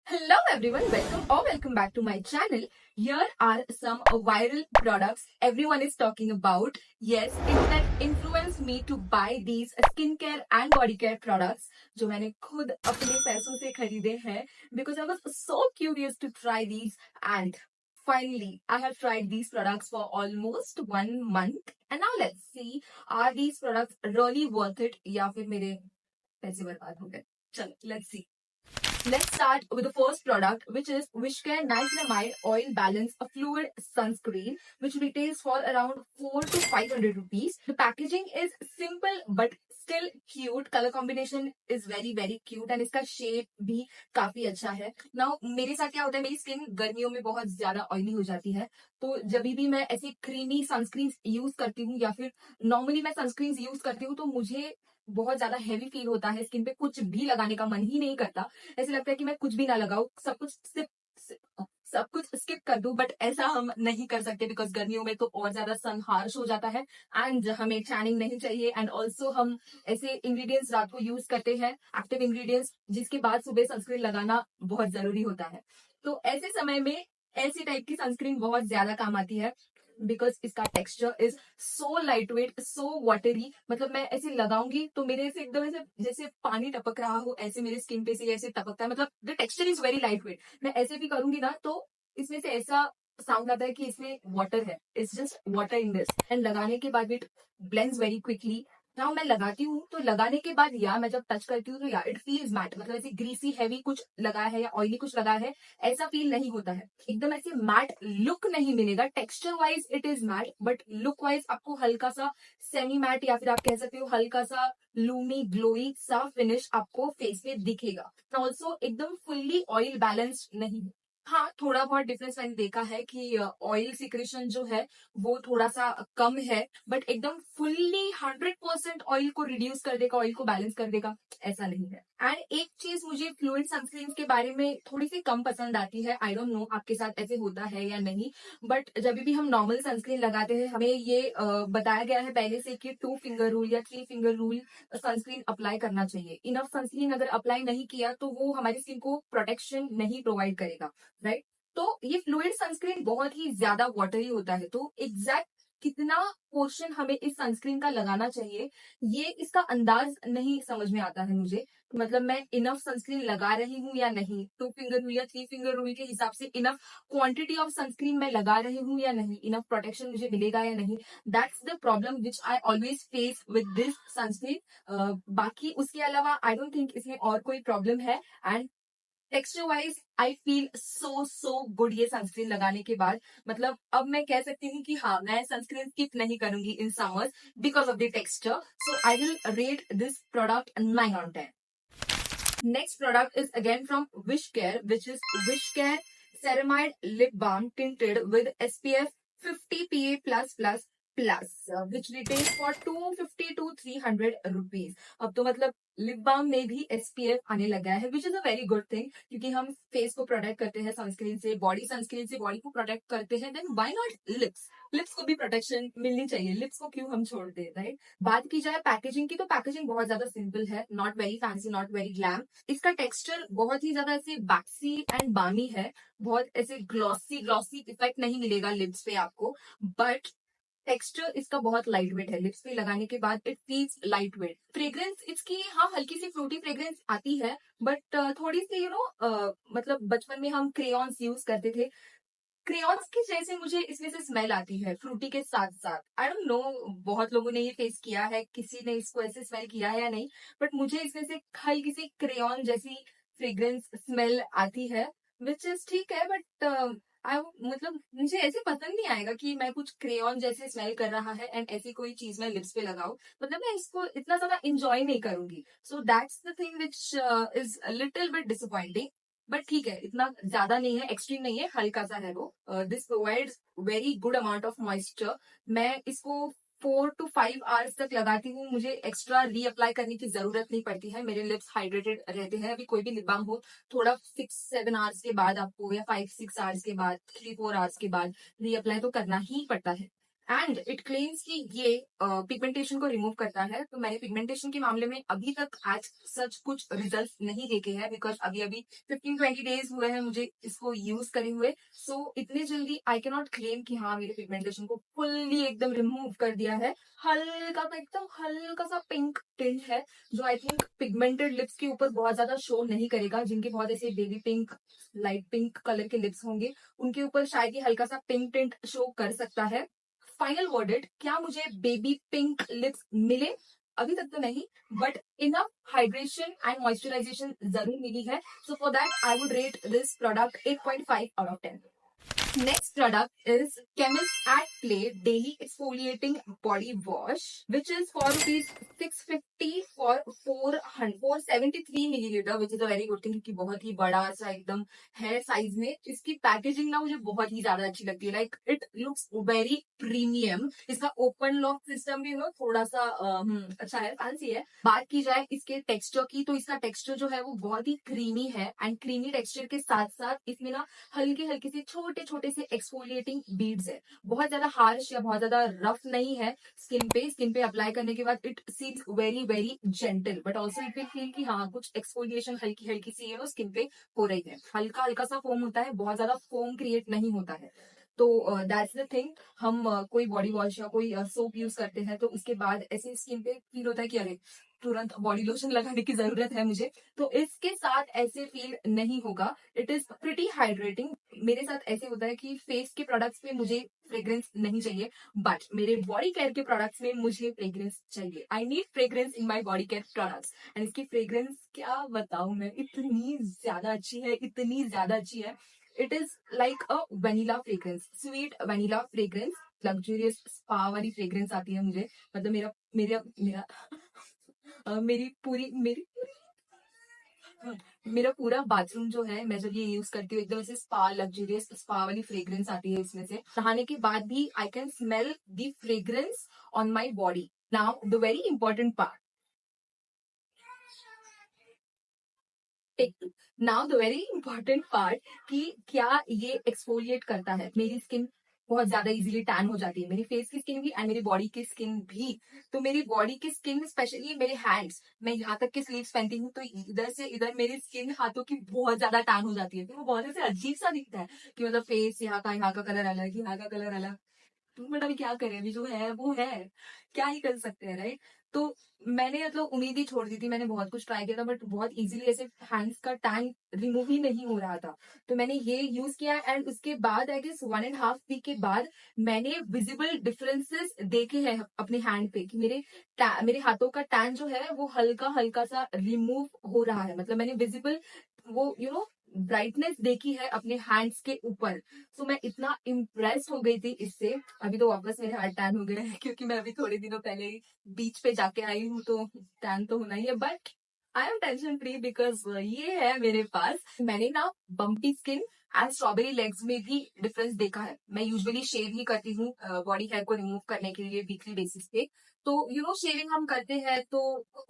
Hello everyone, welcome back to my channel. Here are some viral products everyone is talking about. Yes, internet influenced me to buy these skincare and body care products जो मैंने खुद अपने पैसों से खरीदे हैं because I was so curious to try these and finally I have tried these products for almost 1 month and now let's see are these products really worth it या फिर मेरे पैसे बर्बाद हो गए. चलो let's see. Let's start with the first product, which is Wishcare Niacinamide Oil Balance, a fluid sunscreen, which retails for around 400 to 500 rupees. The packaging is simple but still cute. Color combination is very cute and इसका shape भी काफी अच्छा है. Now मेरे साथ क्या होता है, मेरी स्किन गर्मियों में बहुत ज्यादा ऑयली हो जाती है, तो जब भी मैं ऐसी क्रीमी सनस्क्रीन यूज करती हूँ या फिर नॉर्मली मैं सनस्क्रीन यूज करती हूँ तो मुझे बहुत ज्यादा हेवी फील होता है, स्किन पे कुछ भी लगाने का मन ही नहीं करता. ऐसे लगता है कि मैं कुछ भी ना लगाऊं, सब कुछ स्किप कर दूं. बट ऐसा हम नहीं कर सकते बिकॉज गर्मियों में तो और ज्यादा सन हार्श हो जाता है एंड हमें टैनिंग नहीं चाहिए. एंड ऑल्सो हम ऐसे इंग्रेडिएंट्स रात को यूज करते हैं, एक्टिव इंग्रेडिएंट्स, जिसके बाद सुबह सनस्क्रीन लगाना बहुत जरूरी होता है. तो ऐसे समय में ऐसी टाइप की सनस्क्रीन बहुत ज्यादा काम आती है बिकॉज इसका texture is so light weight, so watery. मतलब मैं ऐसे लगाऊंगी तो मेरे से एकदम ऐसे जैसे पानी टपक रहा हो, ऐसे मेरे स्किन पे से ऐसे टपकता है. मतलब the texture is very light weight. मैं ऐसे भी करूंगी ना तो इसमें से ऐसा साउंड आता है कि इसमें वाटर है. It's just water in this. And लगाने के बाद it blends very quickly. Now मैं लगाती हूँ तो लगाने के बाद या मैं जब टच करती हूँ तो या इट फील्स मैट. मतलब ऐसे ग्रीसी हैवी कुछ लगा है या ऑयली कुछ लगा है ऐसा फील नहीं होता है. एकदम ऐसे मैट लुक नहीं मिलेगा. Texture wise it is matte but look wise आपको हल्का सा सेमी मैट या फिर आप कह सकते हो हल्का सा लूमी ग्लोई सा फिनिश आपको फेस पे दिखेगा. ऑल्सो एकदम फुल्ली ऑयल बैलेंस्ड नहीं है. हाँ, थोड़ा बहुत डिफरेंस मैंने देखा है कि ऑयल सिक्रेशन जो है वो थोड़ा सा कम है बट एकदम फुल्ली 100% ऑयल को रिड्यूस कर देगा, ऑयल को बैलेंस कर देगा, ऐसा नहीं है. एंड एक चीज मुझे फ्लूइड सनस्क्रीन के बारे में थोड़ी सी कम पसंद आती है. आई डोंट नो आपके साथ ऐसे होता है या नहीं, बट जब भी हम नॉर्मल सनस्क्रीन लगाते हैं हमें ये बताया गया है पहले से कि 2 फिंगर रूल या 3 फिंगर रूल सनस्क्रीन अप्लाई करना चाहिए. इनफ सनस्क्रीन अगर अप्लाई नहीं किया तो वो हमारी स्किन को प्रोटेक्शन नहीं प्रोवाइड करेगा, राइट. तो ये फ्लूइड सनस्क्रीन बहुत ही ज्यादा वाटरी होता है, तो एग्जैक्ट कितना पोर्शन हमें इस सनस्क्रीन का लगाना चाहिए ये इसका अंदाज नहीं समझ में आता है मुझे. मतलब मैं इनफ सनस्क्रीन लगा रही हूँ या नहीं, 2 फिंगर रूल या 3 फिंगर रूल के हिसाब से इनफ क्वांटिटी ऑफ सनस्क्रीन मैं लगा रही हूँ या नहीं, इनफ प्रोटेक्शन मुझे मिलेगा या नहीं. That's the problem which I always face with this sunscreen. बाकी उसके अलावा आई डोंट थिंक इसमें और कोई प्रॉब्लम है. And texture wise I feel so good ये सनस्क्रीन लगाने के बाद. मतलब अब मैं कह सकती हूँ कि हाँ, मैं सनस्क्रीन स्किप नहीं करूंगी in summers because of the texture. So I will rate this product 9/10. Next product is again from Wishcare, which is Wishcare Ceramide Lip Balm Tinted with SPF 50 PA+++, which retails for 250 to 300 rupees. अब तो मतलब lip balm में भी SPF आने लगा है, which is a very good thing, क्योंकि हम फेस को प्रोटेक्ट करते हैं सनस्क्रीन से, सनस्क्रीन से बॉडी को प्रोटेक्ट करते हैं, then why not lips. Lips को भी प्रोटेक्शन मिलनी चाहिए, लिप्स को क्यों हम छोड़ दें, राइट. बात की जाए पैकेजिंग की तो पैकेजिंग बहुत ज्यादा सिंपल है, not very fancy, not very glam. इसका टेक्सचर बहुत ही ज्यादा ऐसे वैक्सी एंड बामी है. बहुत ऐसे ग्लॉसी इफेक्ट नहीं मिलेगा लिप्स पे आपको, बट टेक्सचर इसका बहुत लाइट वेट है. लिप्स पे लगाने के बाद it feels light weight. Fragrance इसकी हाँ हल्की सी फ्रूटी फ्रेग्रेंस आती है बट थोड़ी सी मतलब बचपन में हम क्रेयॉन्स यूज करते थे, क्रेयॉन्स की जैसे मुझे इसमें से स्मेल आती है फ्रूटी के साथ साथ. आई डोंट नो बहुत लोगों ने ये फेस किया है, किसी ने इसको ऐसे स्मेल किया है या नहीं, बट मुझे इसमें से हल्की सी क्रेयॉन जैसी फ्रेग्रेंस स्मेल आती है, विच इज ठीक है. बट आई मतलब मुझे ऐसे पसंद नहीं आएगा कि मैं कुछ क्रेयॉन जैसे स्मेल कर रहा है एंड ऐसी कोई चीज मैं लिप्स पे लगाऊं. मतलब मैं इसको इतना ज्यादा इंजॉय नहीं करूंगी. So that's the thing which is little bit disappointing. But ठीक है, इतना ज्यादा नहीं है, एक्सट्रीम नहीं है, हल्का सा है वो. This provides very good amount of moisture. मैं इसको 4 to 5 आवर्स तक लगाती हूँ, मुझे एक्स्ट्रा रीअप्लाई करने की जरूरत नहीं पड़ती है. मेरे लिप्स हाइड्रेटेड रहते हैं. अभी कोई भी लिप बाम हो थोड़ा 6-7 आवर्स के बाद आपको या 5-6 आवर्स के बाद 3-4 आवर्स के बाद रीअप्लाई तो करना ही पड़ता है. एंड इट क्लेम्स कि ये पिगमेंटेशन को रिमूव करता है। तो मैंने पिगमेंटेशन के मामले में अभी तक आज सच कुछ रिजल्ट नहीं देखे हैं, बिकॉज अभी अभी 15-20 डेज हुए हैं मुझे इसको यूज करे हुए। सो इतने जल्दी आई कैन नॉट क्लेम कि हाँ मेरे पिगमेंटेशन को फुल्ली एकदम रिमूव कर दिया है। हल्का सा एकदम हल्का सा पिंक टिंट है, जो आई थिंक पिगमेंटेड लिप्स के ऊपर बहुत ज्यादा शो नहीं करेगा। जिनके बहुत ऐसे baby pink, light pink colour के लिप्स होंगे, उनके ऊपर शायद ये हल्का सा पिंक टिंट शो कर सकता है। फाइनल वर्डेड, क्या मुझे बेबी पिंक लिप्स मिले? अभी तक तो नहीं, but enough hydration and moisturisation जरूर मिली है। So for that I would rate this product 8.5 out of 10। Next product is Chemist at Play Daily Exfoliating Body Wash, which is for rupees 650 for 473 milliliter, which is a very good thing क्योंकि बहुत ही बड़ा सा एकदम है size में। इसकी packaging ना मुझे बहुत ही ज्यादा अच्छी लगती है, like it looks very premium. इसका ओपन लॉक सिस्टम भी थोड़ा सा अच्छा है, फैंसी है। बात की जाए इसके टेक्सचर की, तो इसका टेक्सचर जो है वो बहुत ही क्रीमी है, एंड क्रीमी टेक्सचर के साथ साथ इसमें ना हल्के हल्के से छोटे छोटे से एक्सफोलिएटिंग बीड्स है। बहुत ज्यादा हार्श या बहुत ज्यादा रफ नहीं है स्किन पे अप्लाई करने के बाद it seems very very gentle, but also it will feel कि हाँ कुछ एक्सफोलिएशन हल्की हल्की सी स्किन पे हो रही है। हल्का हल्का सा फोम होता है, बहुत ज्यादा फोम क्रिएट नहीं होता है। तो दैट्स द थिंग। हम कोई बॉडी वॉश या कोई सोप यूज करते हैं तो उसके बाद ऐसे स्किन पे फील होता है कि अरे तुरंत बॉडी लोशन लगाने की जरूरत है मुझे, तो इसके साथ ऐसे फील नहीं होगा। It is pretty hydrating. मेरे साथ ऐसे होता है कि फेस के प्रोडक्ट्स में मुझे फ्रेग्रेंस नहीं चाहिए, बट मेरे बॉडी केयर के प्रोडक्ट्स में मुझे फ्रेग्रेंस चाहिए। I need fragrance in my body care products, and इसकी फ्रेग्रेंस क्या बताऊं मैं, इतनी ज्यादा अच्छी है, इतनी ज्यादा अच्छी है। It is like a vanilla fragrance, sweet vanilla fragrance, luxurious spa वाली फ्रेग्रेंस आती है मुझे। मतलब मेरा मेरा मेरा मेरी पूरी मेरी मेरा पूरा बाथरूम जो है, मैं जब ये यूज करती हूँ एकदम ऐसे स्पा, लग्जरियस स्पा वाली फ्रेग्रेंस आती है इसमें से। नहाने के बाद भी I can smell the fragrance on my body. Now the very important part, now the very important part, कि क्या ये एक्सफोलिएट करता है। मेरी स्किन बहुत ज्यादा इजीली टैन हो जाती है, मेरी फेस की स्किन भी एंड मेरी बॉडी की स्किन भी। तो मेरी बॉडी की स्किन स्पेशली मेरे हैंड्स, मैं यहाँ तक के स्लीव्स पहनती हूँ तो इधर से इधर मेरी स्किन हाथों की बहुत ज्यादा टैन हो जाती है। तो वो बहुत ऐसे अजीब सा दिखता है कि मतलब फेस यहाँ का कलर अलग, यहाँ का कलर अलग। बट अभी क्या करें, अभी जो है वो है, क्या ही कर सकते हैं, राइट। तो मैंने मतलब उम्मीद ही छोड़ दी थी, मैंने बहुत कुछ ट्राई किया था बट बहुत इजीली ऐसे हैंड्स का टैन रिमूव ही नहीं हो रहा था। तो मैंने ये यूज किया, एंड उसके बाद आई गेस 1.5 वीक के बाद मैंने विजिबल डिफरेंसेस देखे हैं अपने हैंड पे, कि मेरे हाथों का टैन जो है वो हल्का हल्का सा रिमूव हो रहा है। मतलब मैंने विजिबल वो ब्राइटनेस देखी है अपने हैंड्स के ऊपर। सो मैं इतना इम्प्रेस हो गई थी इससे। अभी तो वापस मेरे हाथ टैन हो गए हैं क्योंकि मैं अभी थोड़े दिनों पहले ही बीच पे जाके आई हूँ, तो टैन तो होना ही है, but I am tension free because ये है मेरे पास। मैंने ना bumpy skin and strawberry legs में भी डिफरेंस देखा है। मैं यूजुअली शेव ही करती हूँ बॉडी हेयर को रिमूव करने के लिए वीकली बेसिस पे। तो शेविंग हम करते हैं तो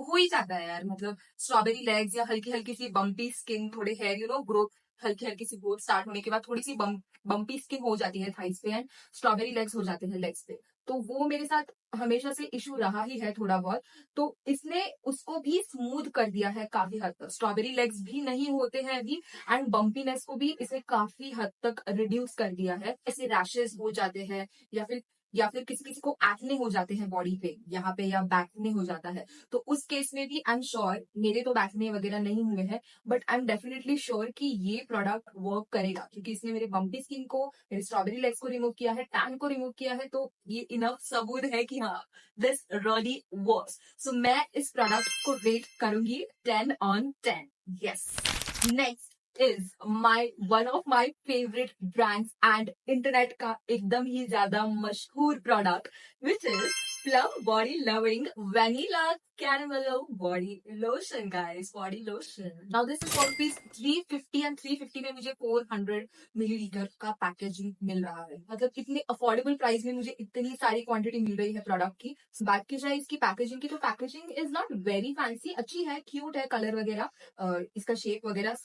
हो ही जाता है यार। मतलब स्ट्रॉबेरी लेग्स या हल्की हल्की सी बम्पी स्किन, थोड़े हेयर ग्रोथ, हल्की हल्की सी ग्रोथ स्टार्ट होने के बाद थोड़ी सी बम्पी स्किन हो जाती है थाइस पे, एंड स्ट्रॉबेरी लेग्स हो जाते हैं लेग्स पे। तो वो मेरे साथ हमेशा से इशू रहा ही है थोड़ा बहुत। तो इसने उसको भी स्मूथ कर दिया है काफी हद तक, स्ट्रॉबेरी लेग्स भी नहीं होते हैं अभी, एंड बम्पीनेस को भी इसे काफी हद तक रिड्यूस कर दिया है। ऐसे रैशेस हो जाते हैं या फिर किसी किसी को एक्ने हो जाते हैं बॉडी पे यहाँ पे, या बैकने हो जाता है, तो उस केस में भी आई एम श्योर, मेरे तो बैकने वगैरह नहीं हुए हैं but I am definitely sure कि ये प्रोडक्ट वर्क करेगा, क्योंकि इसने मेरे बम्पी स्किन को, मेरे स्ट्रॉबेरी लेग्स को रिमूव किया है, टैन को रिमूव किया है। तो ये इनफ सबूत है कि हाँ दिस रियली वर्क्स। सो मैं इस प्रोडक्ट को रेट करूंगी 10/10। Yes. Next is one of my favorite brands and internet का एकदम ही ज्यादा मशहूर product, which is Plum Body Loving Vanilla Caramello Body Lotion, guys. Body lotion. Now this is for rupees 350, and 350 में मुझे 400 millilitre का packaging मिल रहा है। मतलब इतने अफोर्डेबल प्राइस में मुझे इतनी सारी क्वांटिटी मिल रही है प्रोडक्ट की। बात की जाए इसकी पैकेजिंग की, तो packaging is not very fancy, अच्छी है, क्यूट है, कलर वगैरह इसका शेप वगैरह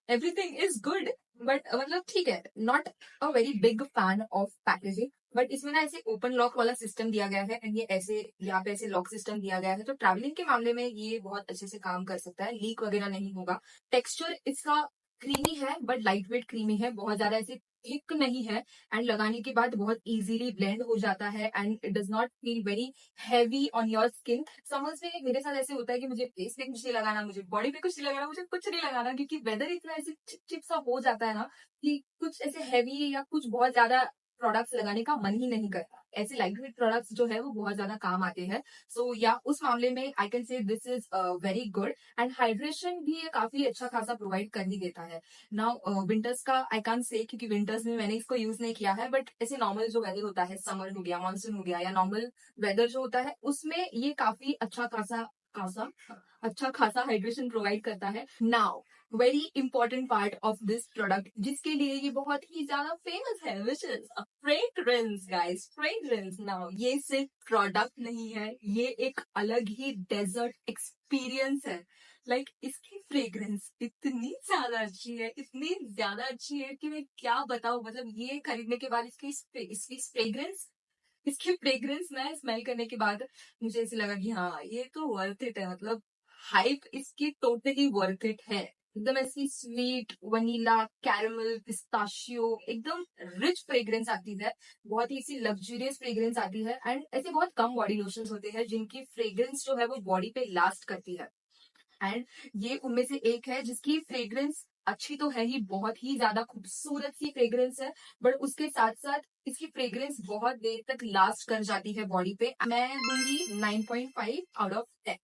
एवरीथिंग इज गुड। बट मतलब ठीक है, not a very big fan of packaging, but इसमें ना ऐसे ओपन लॉक वाला सिस्टम दिया गया है एंड ये ऐसे यहाँ पे ऐसे लॉक सिस्टम दिया गया है, तो ट्रैवलिंग के मामले में ये बहुत अच्छे से काम कर सकता है, लीक वगैरह नहीं होगा। टेक्सचर इसका क्रीमी है बट लाइट वेट क्रीमी है, बहुत ज्यादा ऐसे थिक नहीं है, एंड लगाने के बाद बहुत इजीली ब्लेंड हो जाता है and it does not feel very heavy on your skin. समझ में मेरे साथ ऐसे होता है कि मुझे फेस पे कुछ नहीं लगाना, मुझे बॉडी पे कुछ नहीं लगाना, मुझे कुछ नहीं लगाना, क्योंकि वेदर इतना ऐसे चिप चिप सा हो जाता है ना कि कुछ ऐसे हैवी या कुछ बहुत ज्यादा प्रोडक्ट्स लगाने का मन ही नहीं करता। ऐसे लाइट वेट प्रोडक्ट्स जो है वो बहुत ज्यादा काम आते हैं। सो या उस मामले में I can say this is very good, and hydration भी ये काफी अच्छा खासा प्रोवाइड कर ही देता है। नाउ विंटर्स का आई कैन से, क्योंकि विंटर्स में मैंने इसको यूज नहीं किया है, बट ऐसे नॉर्मल जो वेदर होता है, समर हो गया, मानसून हो गया, या नॉर्मल वेदर जो होता है, उसमें ये काफी अच्छा खासा हाइड्रेशन प्रोवाइड करता है। Now very important part of this product, जिसके लिए ये बहुत ही ज्यादा फेमस है, which is fragrance guys, fragrance. Now ये सिर्फ प्रोडक्ट नहीं है, ये एक अलग ही डेजर्ट एक्सपीरियंस है। इसकी फ्रेग्रेंस इतनी ज्यादा अच्छी है, इतनी ज्यादा अच्छी है कि मैं क्या बताऊं। मतलब ये खरीदने के बाद इसकी फ्रेग्रेंस, मैं स्मेल करने के बाद मुझे ऐसे लगा कि हाँ ये तो वर्थ इट है। मतलब हाइप इसकी टोटली वर्थ इट है। एकदम ऐसी स्वीट वनीला कैरमल पिस्ताशियो, एकदम रिच फ्रेग्रेंस आती है, बहुत ही ऐसी लग्जरियस फ्रेग्रेंस आती है। एंड ऐसे बहुत कम बॉडी लोशंस होते हैं जिनकी फ्रेग्रेंस जो है वो बॉडी पे लास्ट करती है, एंड ये उनमें से एक है जिसकी फ्रेग्रेंस अच्छी तो है ही, बहुत ही ज्यादा खूबसूरत सी फ्रेग्रेंस है, बट उसके साथ साथ इसकी फ्रेग्रेंस बहुत देर तक लास्ट कर जाती है बॉडी पे। मैं दूंगी 9.5 out of 10,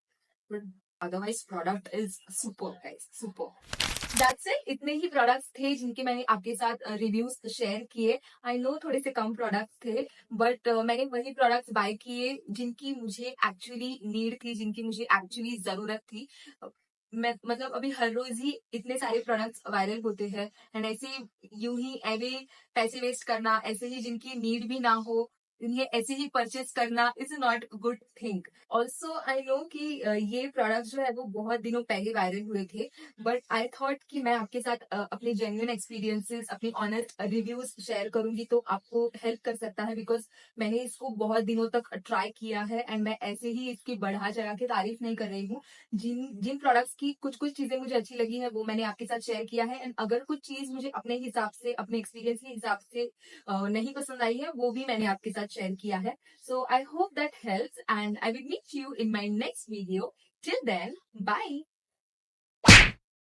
but otherwise product is super guys, super. That's it, इतने ही प्रोडक्ट्स थे जिनके मैंने आपके साथ रिव्यूज शेयर किए। आई नो थोड़े से कम प्रोडक्ट्स थे, बट मैंने वही प्रोडक्ट्स बाय किए जिनकी मुझे एक्चुअली नीड थी, जिनकी मुझे एक्चुअली जरूरत थी। मैं मतलब अभी हर रोज ही इतने सारे प्रोडक्ट्स वायरल होते हैं, एंड ऐसे यूं ही ऐवे पैसे वेस्ट करना, ऐसे ही जिनकी नीड भी ना हो इन्हें ऐसे ही परचेज करना is not good thing. Also I know कि ये प्रोडक्ट जो है वो बहुत दिनों पहले वायरल हुए थे, बट आई थॉट कि मैं आपके साथ अपने जेन्युइन एक्सपीरियंसेस, अपनी ऑनेस्ट रिव्यूज शेयर करूंगी तो आपको हेल्प कर सकता है, बिकॉज मैंने इसको बहुत दिनों तक ट्राई किया है एंड मैं ऐसे ही इसकी बढ़ा चढ़ा के तारीफ नहीं कर रही हूँ। जिन जिन प्रोडक्ट्स की कुछ कुछ चीजें मुझे अच्छी लगी है वो मैंने आपके साथ शेयर किया है, एंड अगर कुछ चीज मुझे अपने हिसाब से, अपने एक्सपीरियंस के हिसाब से नहीं पसंद आई है, वो भी मैंने आपके साथ शेयर किया है। So I hope that helps, and I will meet you in my next video. Till then, bye.